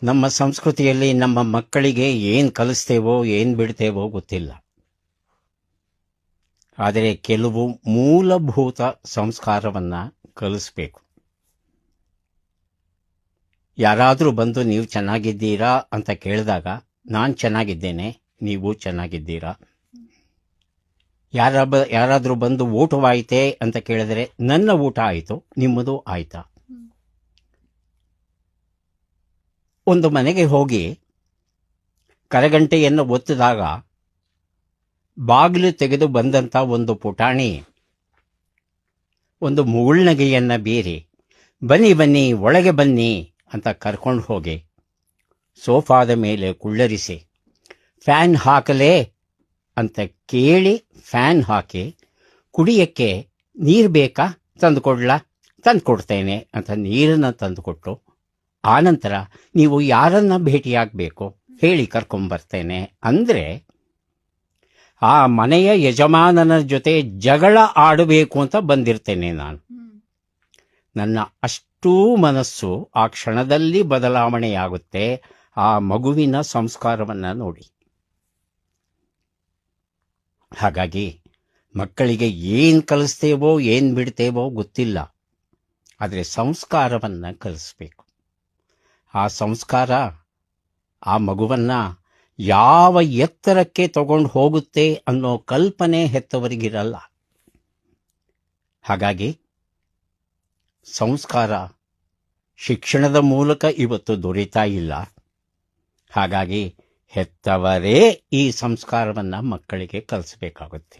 ನಮ್ಮ ಸಂಸ್ಕೃತಿಯಲ್ಲಿ ನಮ್ಮ ಮಕ್ಕಳಿಗೆ ಏನು ಕಲಿಸ್ತೇವೋ ಏನು ಬಿಡ್ತೇವೋ ಗೊತ್ತಿಲ್ಲ. ಆದರೆ ಕೆಲವು ಮೂಲಭೂತ ಸಂಸ್ಕಾರವನ್ನು ಕಲಿಸ್ಬೇಕು. ಯಾರಾದರೂ ಬಂದು ನೀವು ಚೆನ್ನಾಗಿದ್ದೀರಾ ಅಂತ ಕೇಳಿದಾಗ ನಾನು ಚೆನ್ನಾಗಿದ್ದೇನೆ, ನೀವು ಚೆನ್ನಾಗಿದ್ದೀರಾ. ಯಾರಾದರೂ ಬಂದು ಊಟವಾಯಿತೇ ಅಂತ ಕೇಳಿದರೆ ನನ್ನ ಊಟ ಆಯಿತು, ನಿಮ್ಮದು ಆಯಿತಾ. ಒಂದು ಮನೆಗೆ ಹೋಗಿ ಕರೆಗಂಟೆಯನ್ನು ಒತ್ತಿದಾಗ ಬಾಗಿಲು ತೆಗೆದು ಬಂದಂಥ ಒಂದು ಪುಟಾಣಿ ಒಂದು ಮುಗುಳ್ನಗೆಯನ್ನು ಬೀರಿ ಬನ್ನಿ ಬನ್ನಿ ಒಳಗೆ ಬನ್ನಿ ಅಂತ ಕರ್ಕೊಂಡು ಹೋಗಿ ಸೋಫಾದ ಮೇಲೆ ಕುಳ್ಳರಿಸಿ ಫ್ಯಾನ್ ಹಾಕಲೇ ಅಂತ ಕೇಳಿ ಫ್ಯಾನ್ ಹಾಕಿ ಕುಡಿಯಕ್ಕೆ ನೀರು ಬೇಕಾ ತಂದುಕೊಡ್ಲಾ, ತಂದುಕೊಡ್ತೇನೆ ಅಂತ ನೀರನ್ನು ತಂದುಕೊಟ್ಟು ಆನಂತರ ನೀವು ಯಾರನ್ನ ಭೇಟಿಯಾಗಬೇಕು ಹೇಳಿ ಕರ್ಕೊಂಬರ್ತೇನೆ ಅಂದರೆ ಆ ಮನೆಯ ಯಜಮಾನನ ಜೊತೆ ಜಗಳ ಆಡಬೇಕು ಅಂತ ಬಂದಿರ್ತೇನೆ ನಾನು. ನನ್ನ ಅಷ್ಟೂ ಮನಸ್ಸು ಆ ಕ್ಷಣದಲ್ಲಿ ಬದಲಾವಣೆಯಾಗುತ್ತೆ ಆ ಮಗುವಿನ ಸಂಸ್ಕಾರವನ್ನು ನೋಡಿ. ಹಾಗಾಗಿ ಮಕ್ಕಳಿಗೆ ಏನು ಕಲಿಸ್ತೇವೋ ಏನು ಬಿಡ್ತೇವೋ ಗೊತ್ತಿಲ್ಲ, ಆದರೆ ಸಂಸ್ಕಾರವನ್ನು ಕಲಿಸ್ಬೇಕು. ಆ ಸಂಸ್ಕಾರ ಆ ಮಗುವನ್ನು ಯಾವ ಎತ್ತರಕ್ಕೆ ತಗೊಂಡು ಹೋಗುತ್ತೆ ಅನ್ನೋ ಕಲ್ಪನೆ ಹೆತ್ತವರಿಗಿರಲ್ಲ. ಹಾಗಾಗಿ ಸಂಸ್ಕಾರ ಶಿಕ್ಷಣದ ಮೂಲಕ ಇವತ್ತು ದೊರೀತಾ ಇಲ್ಲ. ಹಾಗಾಗಿ ಹೆತ್ತವರೇ ಈ ಸಂಸ್ಕಾರವನ್ನು ಮಕ್ಕಳಿಗೆ ಕಲಿಸಬೇಕಾಗುತ್ತೆ.